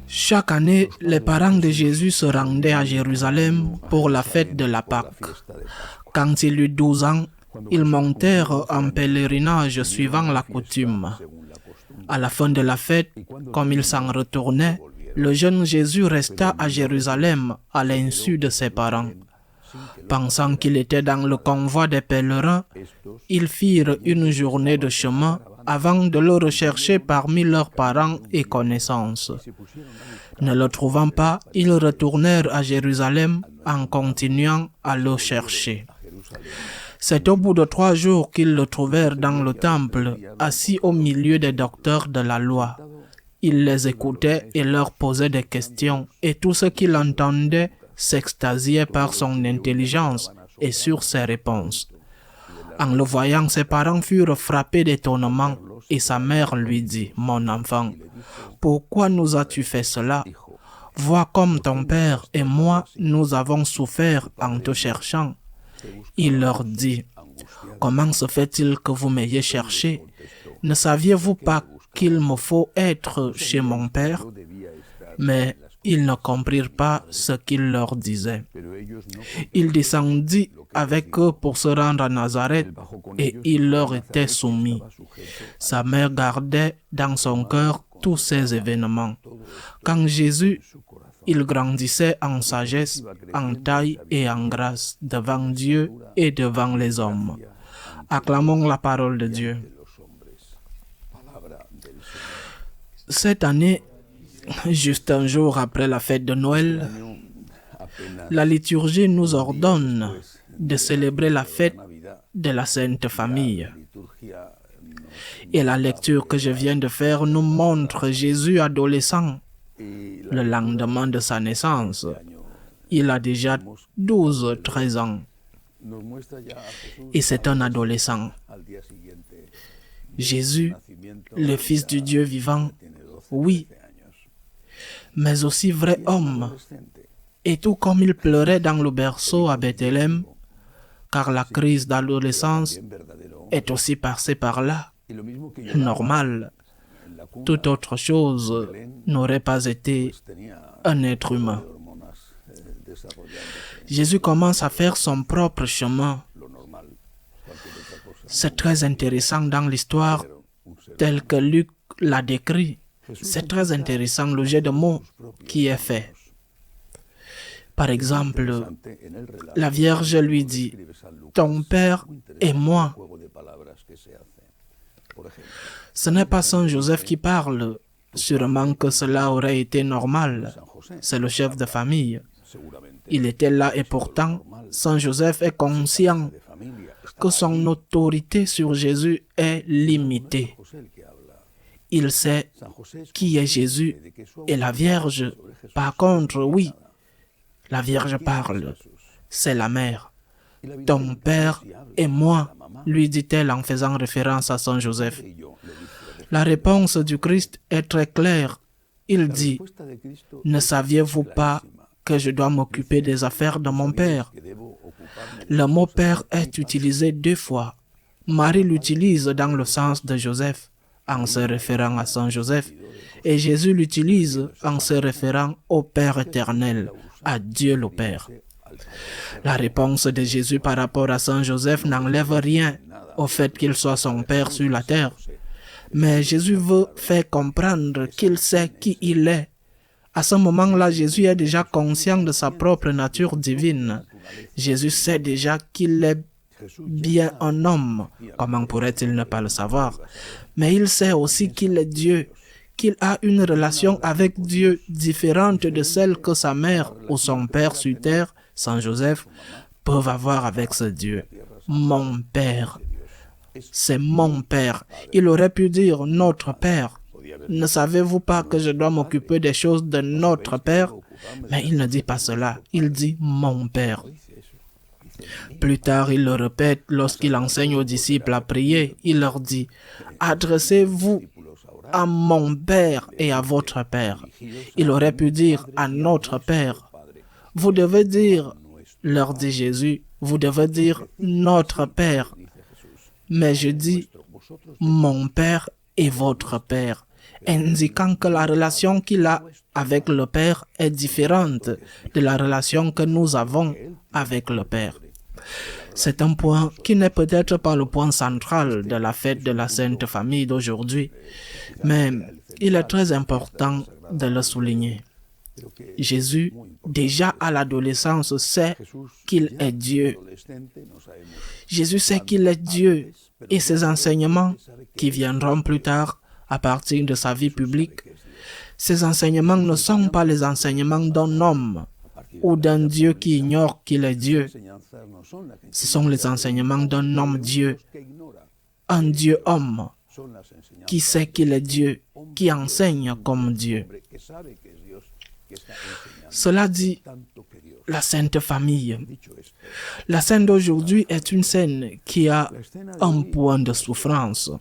Chaque année, les parents de Jésus se rendaient à Jérusalem pour la fête de la Pâque. Quand il eut 12 ans, ils montèrent en pèlerinage suivant la coutume. À la fin de la fête, comme ils s'en retournaient, le jeune Jésus resta à Jérusalem à l'insu de ses parents. Pensant qu'il était dans le convoi des pèlerins, ils firent une journée de chemin avant de le rechercher parmi leurs parents et connaissances. Ne le trouvant pas, ils retournèrent à Jérusalem en continuant à le chercher. C'est au bout de 3 jours qu'ils le trouvèrent dans le temple, assis au milieu des docteurs de la loi. Il les écoutait et leur posait des questions, et tout ce qu'il entendait s'extasiait par son intelligence et sur ses réponses. En le voyant, ses parents furent frappés d'étonnement, et sa mère lui dit, « Mon enfant, pourquoi nous as-tu fait cela? Vois comme ton père et moi, nous avons souffert en te cherchant. » Il leur dit, « Comment se fait-il que vous m'ayez cherché? Ne saviez-vous pas qu'il me faut être chez mon père? » Mais ils ne comprirent pas ce qu'il leur disait. Il descendit avec eux pour se rendre à Nazareth et il leur était soumis. Sa mère gardait dans son cœur tous ces événements. Quand Jésus, il grandissait en sagesse, en taille et en grâce devant Dieu et devant les hommes. Acclamons la parole de Dieu. Cette année, juste un jour après la fête de Noël, la liturgie nous ordonne de célébrer la fête de la Sainte Famille. Et la lecture que je viens de faire nous montre Jésus adolescent le lendemain de sa naissance. Il a déjà 12-13 ans. Et c'est un adolescent. Jésus, le Fils du Dieu vivant, oui, mais aussi vrai homme. Et tout comme il pleurait dans le berceau à Bethléem, car la crise d'adolescence est aussi passée par là, normal. Toute autre chose n'aurait pas été un être humain. Jésus commence à faire son propre chemin. C'est très intéressant dans l'histoire telle que Luc l'a décrit. C'est très intéressant le jeu de mots qui est fait. Par exemple, la Vierge lui dit « Ton père et moi ». Ce n'est pas Saint Joseph qui parle, sûrement que cela aurait été normal. C'est le chef de famille. Il était là et pourtant, Saint Joseph est conscient que son autorité sur Jésus est limitée. Il sait qui est Jésus et la Vierge. Par contre, oui, la Vierge parle. C'est la mère. « Ton père et moi », lui dit-elle en faisant référence à Saint Joseph. La réponse du Christ est très claire. Il dit, « Ne saviez-vous pas que je dois m'occuper des affaires de mon père ?» Le mot « père » est utilisé 2 fois. Marie l'utilise dans le sens de Joseph, en se référant à Saint Joseph, et Jésus l'utilise en se référant au Père éternel, à Dieu le Père. La réponse de Jésus par rapport à Saint Joseph n'enlève rien au fait qu'il soit son père sur la terre. Mais Jésus veut faire comprendre qu'il sait qui il est. À ce moment-là, Jésus est déjà conscient de sa propre nature divine. Jésus sait déjà qu'il est bien un homme. Comment pourrait-il ne pas le savoir? Mais il sait aussi qu'il est Dieu, qu'il a une relation avec Dieu différente de celle que sa mère ou son père sur terre, Saint Joseph, peuvent avoir avec ce Dieu. Mon Père. C'est mon Père. Il aurait pu dire notre Père. Ne savez-vous pas que je dois m'occuper des choses de notre Père? Mais il ne dit pas cela. Il dit mon Père. Plus tard, il le répète lorsqu'il enseigne aux disciples à prier. Il leur dit, adressez-vous à mon Père et à votre Père. Il aurait pu dire à notre Père. Vous devez dire, leur dit Jésus, vous devez dire notre Père. Mais je dis mon Père et votre Père, indiquant que la relation qu'il a avec le Père est différente de la relation que nous avons avec le Père. C'est un point qui n'est peut-être pas le point central de la fête de la Sainte Famille d'aujourd'hui, mais il est très important de le souligner. Jésus, déjà à l'adolescence, sait qu'il est Dieu. Jésus sait qu'il est Dieu et ses enseignements, qui viendront plus tard à partir de sa vie publique, ces enseignements ne sont pas les enseignements d'un homme ou d'un Dieu qui ignore qu'il est Dieu. Ce sont les enseignements d'un homme Dieu, un Dieu homme, qui sait qu'il est Dieu, qui enseigne comme Dieu. Cela dit, la Sainte Famille. La scène d'aujourd'hui est une scène qui a un point de souffrance,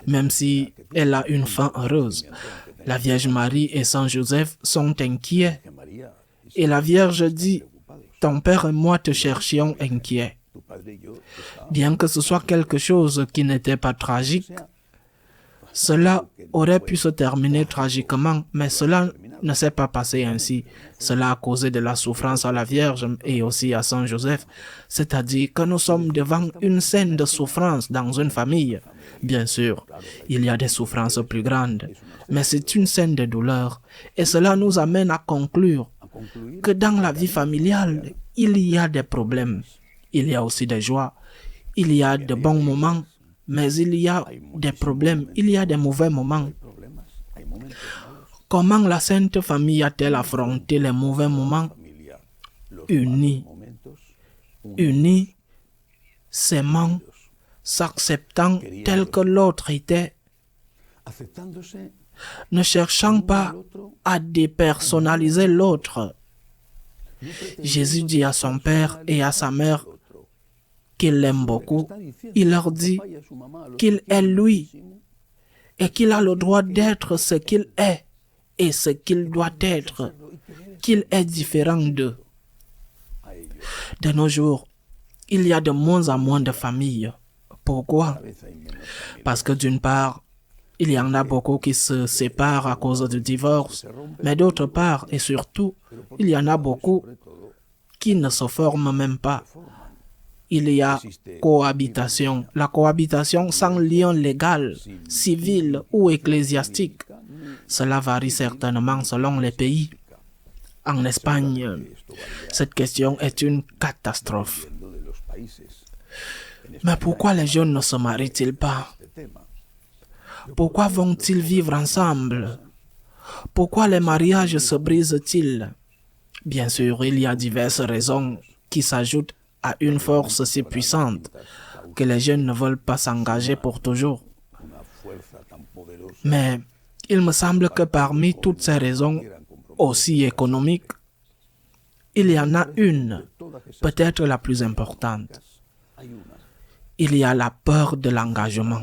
même si elle a une fin heureuse. La Vierge Marie et Saint Joseph sont inquiets. Et la Vierge dit, « Ton Père et moi te cherchions inquiets. » Bien que ce soit quelque chose qui n'était pas tragique, cela aurait pu se terminer tragiquement, mais cela ne s'est pas passé ainsi. Cela a causé de la souffrance à la Vierge et aussi à Saint Joseph. C'est-à-dire que nous sommes devant une scène de souffrance dans une famille. Bien sûr, il y a des souffrances plus grandes, mais c'est une scène de douleur. Et cela nous amène à conclure que dans la vie familiale, il y a des problèmes. Il y a aussi des joies. Il y a de bons moments, mais il y a des problèmes. Il y a des mauvais moments. Comment la Sainte Famille a-t-elle affronté les mauvais moments? Unis, s'aimant, s'acceptant tel que l'autre était, ne cherchant pas à dépersonnaliser l'autre. Jésus dit à son Père et à sa mère qu'il l'aime beaucoup. Il leur dit qu'il est lui et qu'il a le droit d'être ce qu'il est et ce qu'il doit être, qu'il est différent d'eux. De nos jours, il y a de moins en moins de familles. Pourquoi? Parce que d'une part, il y en a beaucoup qui se séparent à cause du divorce, mais d'autre part, et surtout, il y en a beaucoup qui ne se forment même pas. Il y a cohabitation. La cohabitation sans lien légal, civil ou ecclésiastique. Cela varie certainement selon les pays. En Espagne, cette question est une catastrophe. Mais pourquoi les jeunes ne se marient-ils pas? Pourquoi vont-ils vivre ensemble? Pourquoi les mariages se brisent-ils? Bien sûr, il y a diverses raisons qui s'ajoutent à une force si puissante que les jeunes ne veulent pas s'engager pour toujours. Mais il me semble que parmi toutes ces raisons, aussi économiques, il y en a une, peut-être la plus importante. Il y a la peur de l'engagement,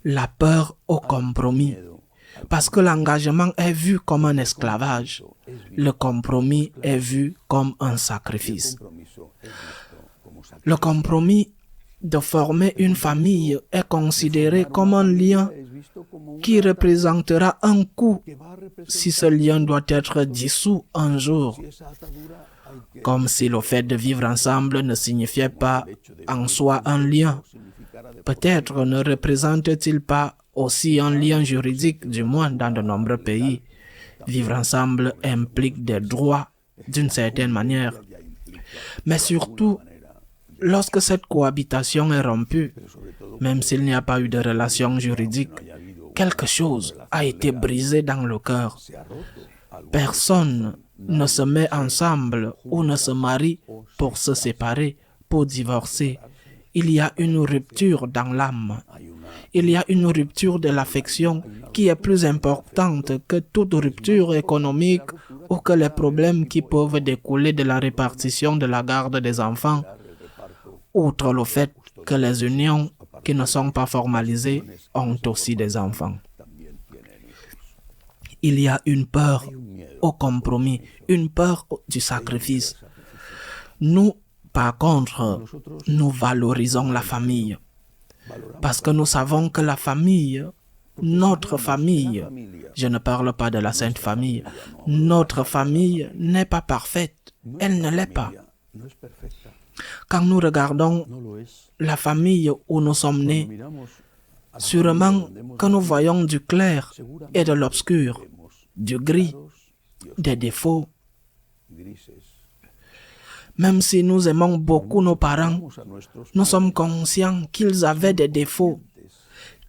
la peur au compromis, parce que l'engagement est vu comme un esclavage, le compromis est vu comme un sacrifice. Le compromis de former une famille est considéré comme un lien qui représentera un coût si ce lien doit être dissous un jour. Comme si le fait de vivre ensemble ne signifiait pas en soi un lien. Peut-être ne représente-t-il pas aussi un lien juridique, du moins dans de nombreux pays. Vivre ensemble implique des droits d'une certaine manière. Mais surtout, lorsque cette cohabitation est rompue, même s'il n'y a pas eu de relation juridique, quelque chose a été brisé dans le cœur. Personne ne se met ensemble ou ne se marie pour se séparer, pour divorcer. Il y a une rupture dans l'âme. Il y a une rupture de l'affection qui est plus importante que toute rupture économique ou que les problèmes qui peuvent découler de la répartition de la garde des enfants. Outre le fait que les unions qui ne sont pas formalisées ont aussi des enfants. Il y a une peur au compromis, une peur du sacrifice. Nous, par contre, nous valorisons la famille. Parce que nous savons que la famille notre famille, je ne parle pas de la Sainte Famille, notre famille n'est pas parfaite, elle ne l'est pas. Quand nous regardons la famille où nous sommes nés, sûrement que nous voyons du clair et de l'obscur, du gris, des défauts. Même si nous aimons beaucoup nos parents, nous sommes conscients qu'ils avaient des défauts,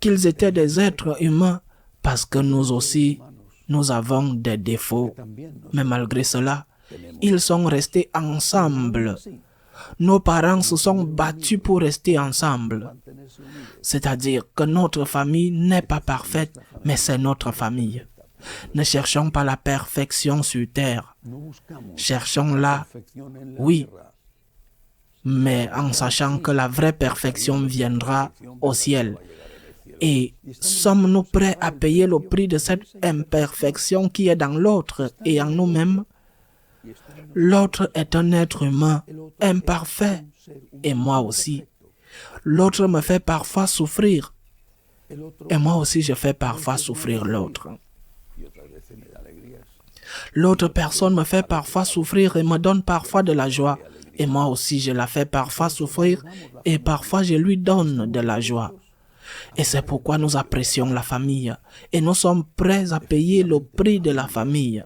qu'ils étaient des êtres humains, parce que nous aussi, nous avons des défauts. Mais malgré cela, ils sont restés ensemble. Nos parents se sont battus pour rester ensemble. C'est-à-dire que notre famille n'est pas parfaite, mais c'est notre famille. Ne cherchons pas la perfection sur terre. Cherchons-la, oui, mais en sachant que la vraie perfection viendra au ciel. Et sommes-nous prêts à payer le prix de cette imperfection qui est dans l'autre et en nous-mêmes? L'autre est un être humain imparfait, et moi aussi. L'autre me fait parfois souffrir, et moi aussi je fais parfois souffrir l'autre. L'autre personne me fait parfois souffrir et me donne parfois de la joie, et moi aussi je la fais parfois souffrir, et parfois je lui donne de la joie. Et c'est pourquoi nous apprécions la famille, et nous sommes prêts à payer le prix de la famille.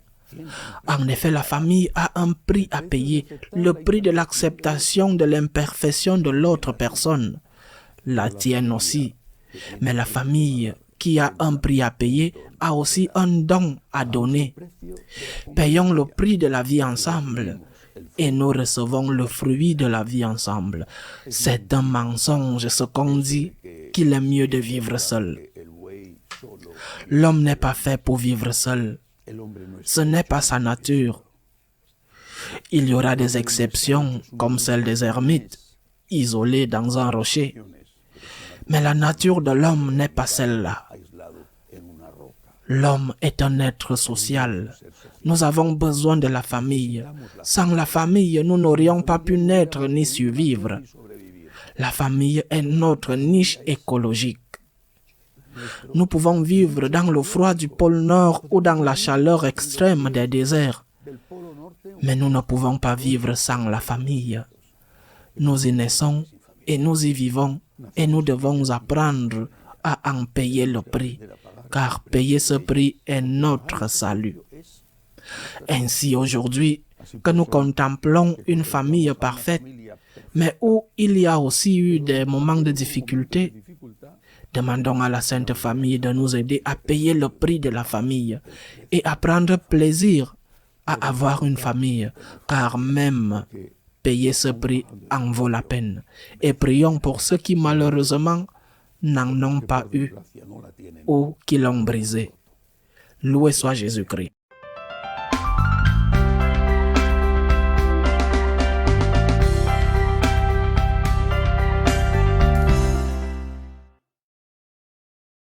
En effet, la famille a un prix à payer, le prix de l'acceptation de l'imperfection de l'autre personne, la tienne aussi. Mais la famille qui a un prix à payer a aussi un don à donner. Payons le prix de la vie ensemble et nous recevons le fruit de la vie ensemble. C'est un mensonge ce qu'on dit qu'il est mieux de vivre seul. L'homme n'est pas fait pour vivre seul. Ce n'est pas sa nature. Il y aura des exceptions, comme celle des ermites, isolés dans un rocher. Mais la nature de l'homme n'est pas celle-là. L'homme est un être social. Nous avons besoin de la famille. Sans la famille, nous n'aurions pas pu naître ni survivre. La famille est notre niche écologique. Nous pouvons vivre dans le froid du pôle Nord ou dans la chaleur extrême des déserts. Mais nous ne pouvons pas vivre sans la famille. Nous y naissons et nous y vivons et nous devons apprendre à en payer le prix, car payer ce prix est notre salut. Ainsi aujourd'hui que nous contemplons une famille parfaite, mais où il y a aussi eu des moments de difficulté, demandons à la Sainte Famille de nous aider à payer le prix de la famille et à prendre plaisir à avoir une famille, car même payer ce prix en vaut la peine. Et prions pour ceux qui malheureusement n'en ont pas eu ou qui l'ont brisé. Loué soit Jésus-Christ.